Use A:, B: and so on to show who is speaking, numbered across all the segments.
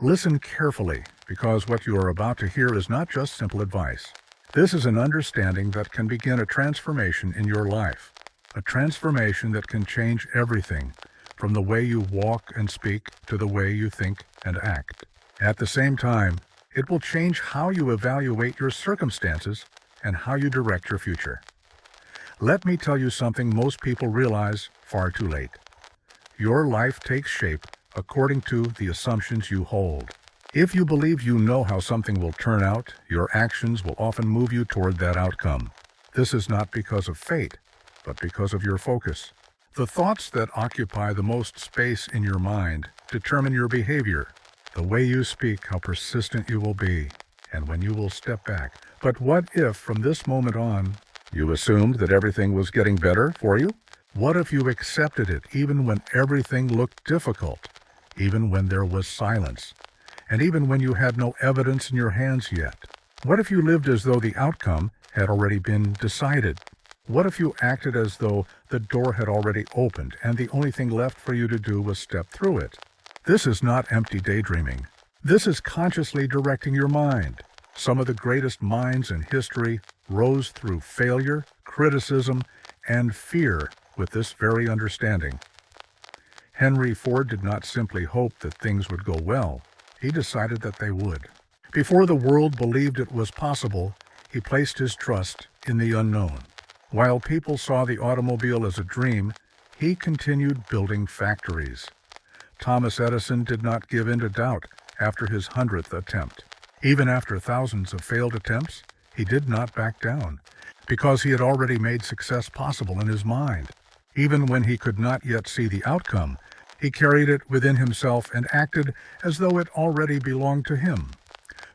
A: Listen carefully, because what you are about to hear is not just simple advice. This is an understanding that can begin a transformation in your life, a transformation that can change everything, from the way you walk and speak to the way you think and act. At the same time, it will change how you evaluate your circumstances and how you direct your future. Let me tell you something most people realize far too late. Your life takes shape according to the assumptions you hold. If you believe you know how something will turn out, your actions will often move you toward that outcome. This is not because of fate, but because of your focus. The thoughts that occupy the most space in your mind determine your behavior, the way you speak, how persistent you will be, and when you will step back. But what if, from this moment on, you assumed that everything was getting better for you? What if you accepted it even when everything looked difficult, even when there was silence, and even when you had no evidence in your hands yet? What if you lived as though the outcome had already been decided? What if you acted as though the door had already opened and the only thing left for you to do was step through it? This is not empty daydreaming. This is consciously directing your mind. Some of the greatest minds in history rose through failure, criticism, and fear with this very understanding. Henry Ford did not simply hope that things would go well. He decided that they would. Before the world believed it was possible, he placed his trust in the unknown. While people saw the automobile as a dream, he continued building factories. Thomas Edison did not give in to doubt after his 100th attempt. Even after thousands of failed attempts, he did not back down, because he had already made success possible in his mind. Even when he could not yet see the outcome, he carried it within himself and acted as though it already belonged to him.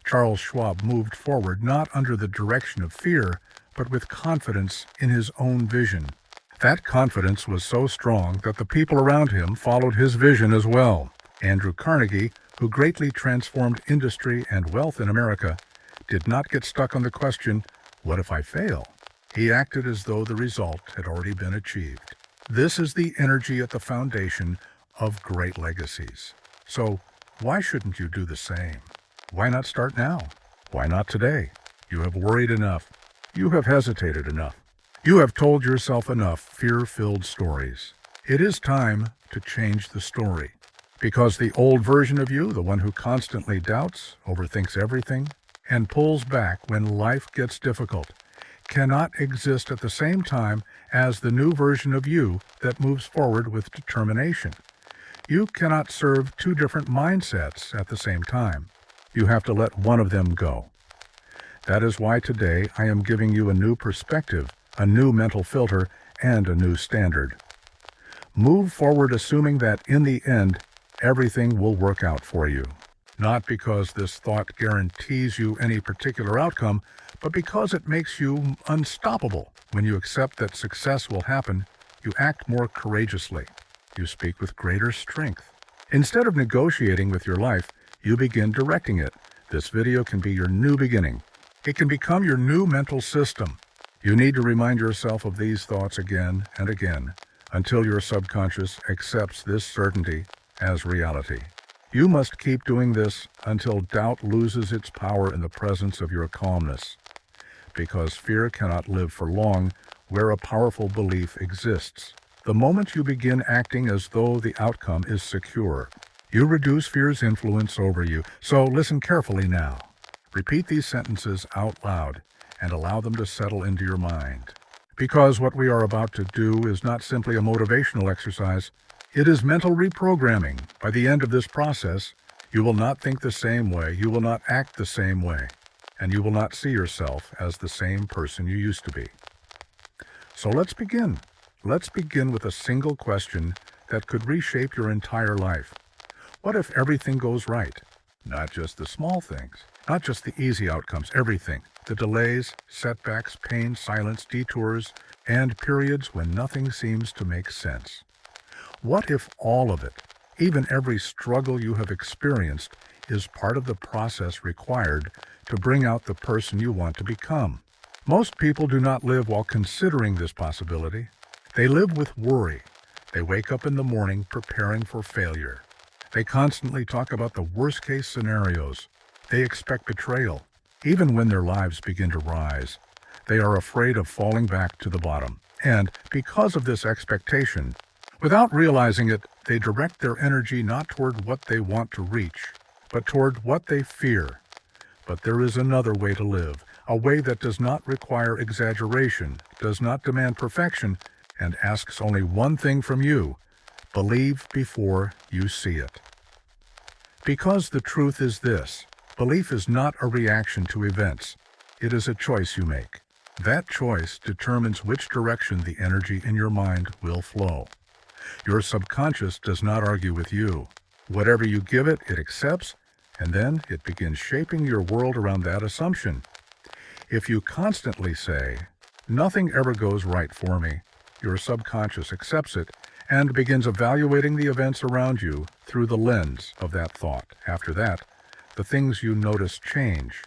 A: Charles Schwab moved forward not under the direction of fear, but with confidence in his own vision. That confidence was so strong that the people around him followed his vision as well. Andrew Carnegie, who greatly transformed industry and wealth in America, did not get stuck on the question, "What if I fail?" He acted as though the result had already been achieved. This is the energy at the foundation of great legacies. So, why shouldn't you do the same? Why not start now? Why not today? You have worried enough. You have hesitated enough. You have told yourself enough fear-filled stories. It is time to change the story. Because the old version of you, the one who constantly doubts, overthinks everything, and pulls back when life gets difficult, cannot exist at the same time as the new version of you that moves forward with determination. You cannot serve two different mindsets at the same time. You have to let one of them go. That is why today I am giving you a new perspective, a new mental filter, and a new standard. Move forward assuming that in the end, everything will work out for you. Not because this thought guarantees you any particular outcome, but because it makes you unstoppable. When you accept that success will happen, you act more courageously. You speak with greater strength. Instead of negotiating with your life, you begin directing it. This video can be your new beginning. It can become your new mental system. You need to remind yourself of these thoughts again and again until your subconscious accepts this certainty as reality. You must keep doing this until doubt loses its power in the presence of your calmness, because fear cannot live for long where a powerful belief exists. The moment you begin acting as though the outcome is secure, you reduce fear's influence over you. So listen carefully now. Repeat these sentences out loud and allow them to settle into your mind. Because what we are about to do is not simply a motivational exercise, it is mental reprogramming. By the end of this process, you will not think the same way, you will not act the same way, and you will not see yourself as the same person you used to be. So let's begin. Let's begin with a single question that could reshape your entire life. What if everything goes right? Not just the small things, not just the easy outcomes, everything. The delays, setbacks, pain, silence, detours, and periods when nothing seems to make sense. What if all of it, even every struggle you have experienced, is part of the process required to bring out the person you want to become? Most people do not live while considering this possibility. They live with worry. They wake up in the morning preparing for failure. They constantly talk about the worst-case scenarios. They expect betrayal, even when their lives begin to rise. They are afraid of falling back to the bottom. And because of this expectation, without realizing it, they direct their energy not toward what they want to reach, but toward what they fear. But there is another way to live, a way that does not require exaggeration, does not demand perfection, and asks only one thing from you: believe before you see it. Because the truth is this: belief is not a reaction to events. It is a choice you make. That choice determines which direction the energy in your mind will flow. Your subconscious does not argue with you. Whatever you give it, it accepts, and then it begins shaping your world around that assumption. If you constantly say, "Nothing ever goes right for me," your subconscious accepts it and begins evaluating the events around you through the lens of that thought. After that, the things you notice change.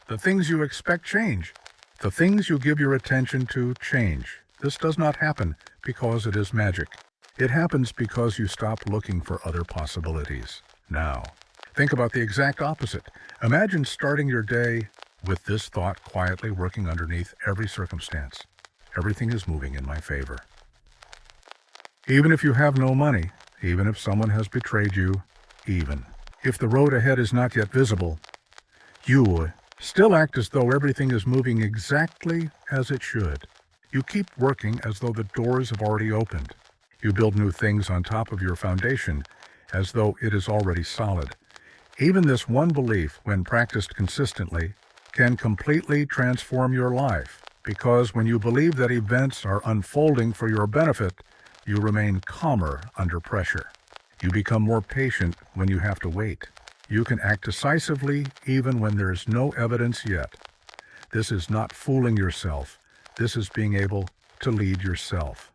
A: The things you expect change. The things you give your attention to change. This does not happen because it is magic. It happens because you stop looking for other possibilities. Now, think about the exact opposite. Imagine starting your day with this thought quietly working underneath every circumstance. Everything is moving in my favor. Even if you have no money, even if someone has betrayed you, even if the road ahead is not yet visible, you still act as though everything is moving exactly as it should. You keep working as though the doors have already opened. You build new things on top of your foundation as though it is already solid. Even this one belief, when practiced consistently, can completely transform your life, because when you believe that events are unfolding for your benefit, you remain calmer under pressure. You become more patient when you have to wait. You can act decisively even when there is no evidence yet. This is not fooling yourself. This is being able to lead yourself.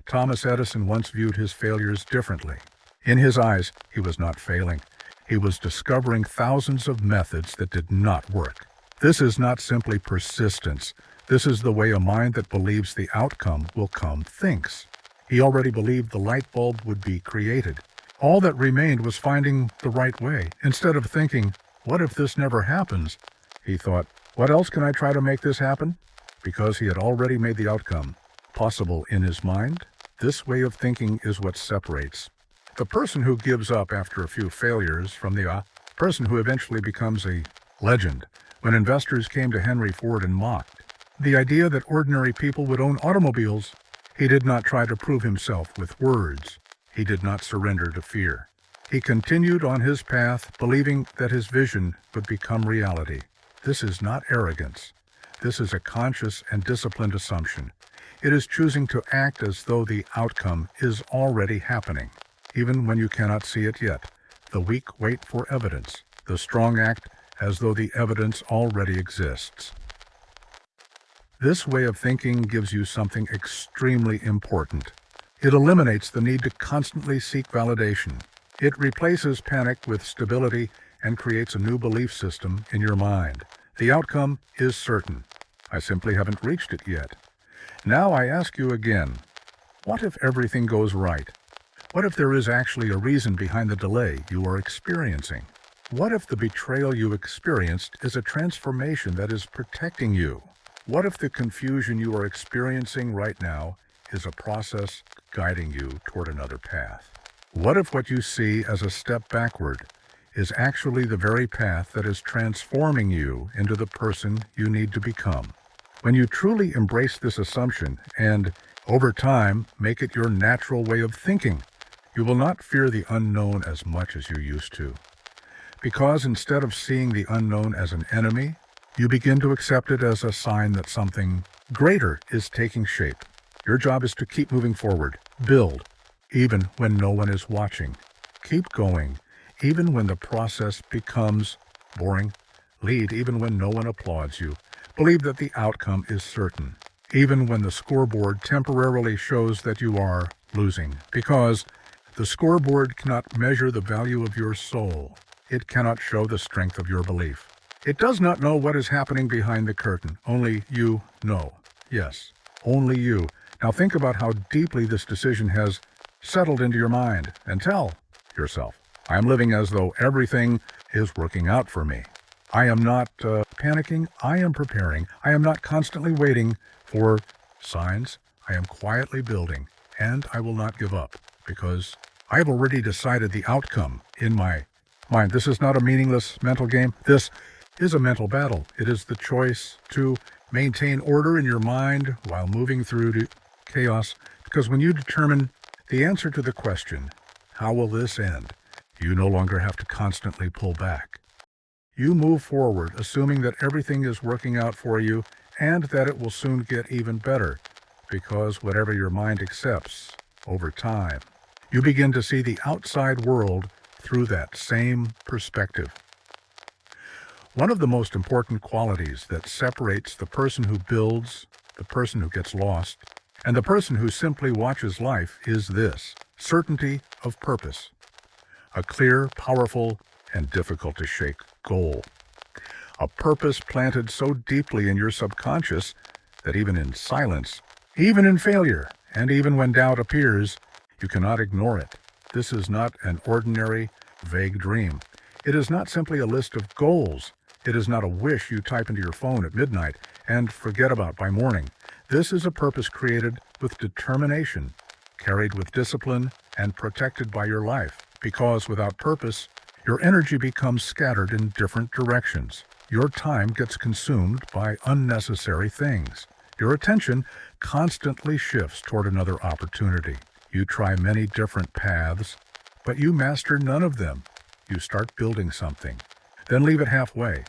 A: Thomas Edison once viewed his failures differently. In his eyes, he was not failing. He was discovering thousands of methods that did not work. This is not simply persistence. This is the way a mind that believes the outcome will come thinks. He already believed the light bulb would be created. All that remained was finding the right way. Instead of thinking, "What if this never happens?" he thought, "What else can I try to make this happen?" Because he had already made the outcome possible in his mind. This way of thinking is what separates the person who gives up after a few failures from the person who eventually becomes a legend. When investors came to Henry Ford and mocked the idea that ordinary people would own automobiles, he did not try to prove himself with words. He did not surrender to fear. He continued on his path, believing that his vision would become reality. This is not arrogance. This is a conscious and disciplined assumption. It is choosing to act as though the outcome is already happening, even when you cannot see it yet. The weak wait for evidence. The strong act as though the evidence already exists. This way of thinking gives you something extremely important. It eliminates the need to constantly seek validation. It replaces panic with stability and creates a new belief system in your mind. The outcome is certain. I simply haven't reached it yet. Now I ask you again, what if everything goes right? What if there is actually a reason behind the delay you are experiencing? What if the betrayal you experienced is a transformation that is protecting you? What if the confusion you are experiencing right now is a process guiding you toward another path? What if what you see as a step backward is actually the very path that is transforming you into the person you need to become? When you truly embrace this assumption and, over time, make it your natural way of thinking, you will not fear the unknown as much as you used to. Because instead of seeing the unknown as an enemy, you begin to accept it as a sign that something greater is taking shape. Your job is to keep moving forward. Build, even when no one is watching. Keep going, even when the process becomes boring. Lead, even when no one applauds you. Believe that the outcome is certain, even when the scoreboard temporarily shows that you are losing. Because the scoreboard cannot measure the value of your soul. It cannot show the strength of your belief. It does not know what is happening behind the curtain. Only you know. Yes, only you. Now think about how deeply this decision has settled into your mind, and tell yourself. I am living as though everything is working out for me. I am not panicking. I am preparing. I am not constantly waiting for signs. I am quietly building, and I will not give up because I have already decided the outcome in my mind. This is not a meaningless mental game. This is a mental battle. It is the choice to maintain order in your mind while moving through to chaos, because when you determine the answer to the question, how will this end, you no longer have to constantly pull back. You move forward, assuming that everything is working out for you and that it will soon get even better, because whatever your mind accepts over time, you begin to see the outside world through that same perspective. One of the most important qualities that separates the person who builds, the person who gets lost, and the person who simply watches life is this: certainty of purpose. A clear, powerful, and difficult-to-shake goal. A purpose planted so deeply in your subconscious that even in silence, even in failure, and even when doubt appears, you cannot ignore it. This is not an ordinary, vague dream. It is not simply a list of goals. It is not a wish you type into your phone at midnight and forget about by morning. This is a purpose created with determination, carried with discipline, and protected by your life. Because without purpose, your energy becomes scattered in different directions. Your time gets consumed by unnecessary things. Your attention constantly shifts toward another opportunity. You try many different paths, but you master none of them. You start building something, then leave it halfway.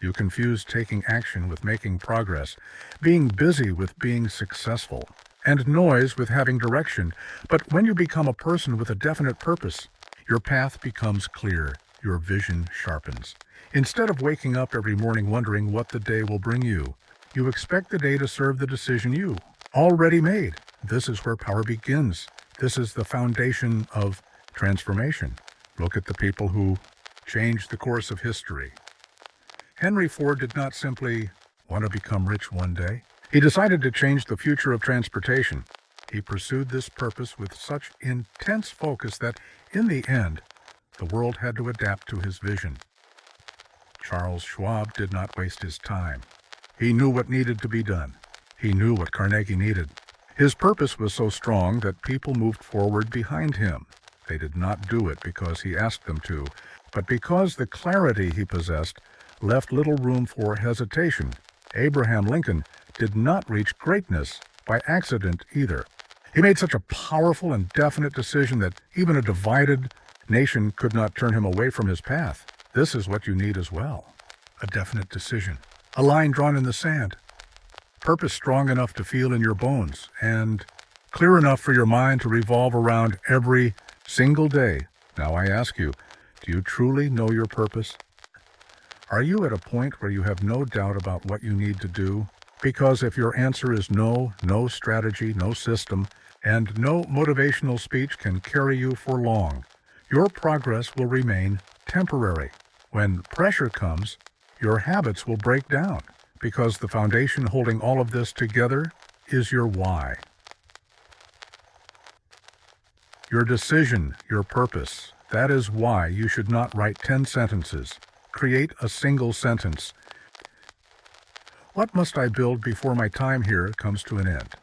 A: You confuse taking action with making progress, being busy with being successful, and noise with having direction. But when you become a person with a definite purpose, your path becomes clear, your vision sharpens. Instead of waking up every morning wondering what the day will bring you, you expect the day to serve the decision you already made. This is where power begins. This is the foundation of transformation. Look at the people who changed the course of history. Henry Ford did not simply want to become rich one day. He decided to change the future of transportation. He pursued this purpose with such intense focus that, in the end, the world had to adapt to his vision. Charles Schwab did not waste his time. He knew what needed to be done. He knew what Carnegie needed. His purpose was so strong that people moved forward behind him. They did not do it because he asked them to, but because the clarity he possessed left little room for hesitation. Abraham Lincoln did not reach greatness by accident either. He made such a powerful and definite decision that even a divided nation could not turn him away from his path. This is what you need as well. A definite decision. A line drawn in the sand. Purpose strong enough to feel in your bones and clear enough for your mind to revolve around every single day. Now I ask you, do you truly know your purpose? Are you at a point where you have no doubt about what you need to do? Because if your answer is no, no strategy, no system, and no motivational speech can carry you for long, your progress will remain temporary. When pressure comes, your habits will break down, because the foundation holding all of this together is your why. Your decision, your purpose. That is why you should not write 10 sentences. Create a single sentence. What must I build before my time here comes to an end?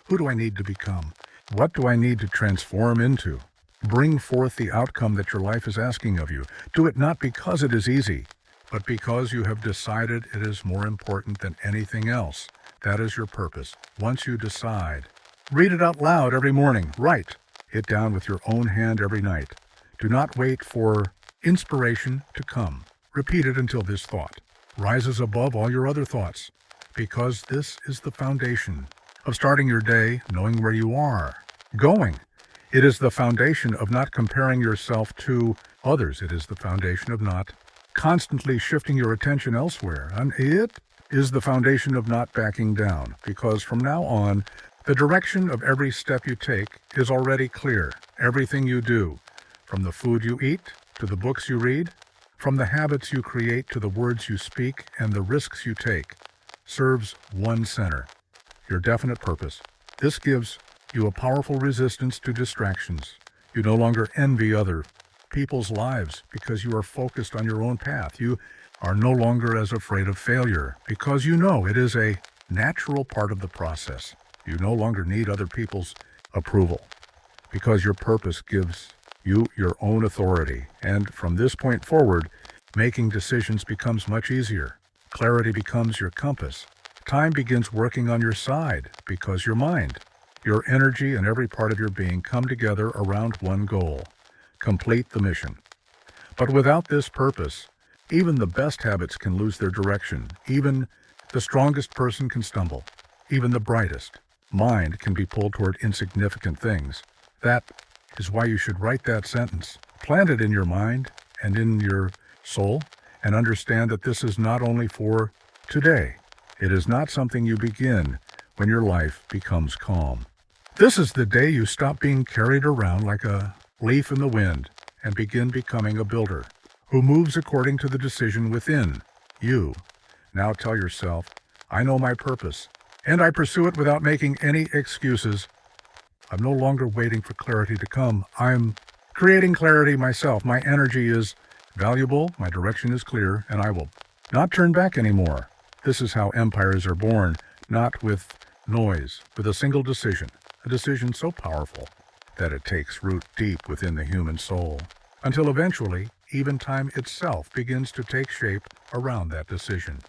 A: Who do I need to become? What do I need to transform into? Bring forth the outcome that your life is asking of you. Do it not because it is easy, but because you have decided it is more important than anything else. That is your purpose. Once you decide, read it out loud every morning. Write it down with your own hand every night. Do not wait for inspiration to come. Repeat it until this thought rises above all your other thoughts, because this is the foundation of starting your day knowing where you are going. It is the foundation of not comparing yourself to others. It is the foundation of not constantly shifting your attention elsewhere. And it is the foundation of not backing down, because from now on, the direction of every step you take is already clear. Everything you do, from the food you eat to the books you read, from the habits you create to the words you speak and the risks you take, serves one center, your definite purpose. This gives you a powerful resistance to distractions. You no longer envy other people's lives because you are focused on your own path. You are no longer as afraid of failure because you know it is a natural part of the process. You no longer need other people's approval because your purpose gives you your own authority. And from this point forward, making decisions becomes much easier. Clarity becomes your compass. Time begins working on your side because your mind, your energy, and every part of your being come together around one goal: complete the mission. But without this purpose, even the best habits can lose their direction. Even the strongest person can stumble. Even the brightest mind can be pulled toward insignificant things. That is why you should write that sentence, plant it in your mind and in your soul, and understand that this is not only for today. It is not something you begin when your life becomes calm. This is the day you stop being carried around like a leaf in the wind and begin becoming a builder who moves according to the decision within you. Now tell yourself, I know my purpose, and I pursue it without making any excuses. I'm no longer waiting for clarity to come. I'm creating clarity myself. My energy is valuable, my direction is clear, and I will not turn back anymore. This is how empires are born, not with noise, with a single decision, a decision so powerful that it takes root deep within the human soul, until eventually even time itself begins to take shape around that decision.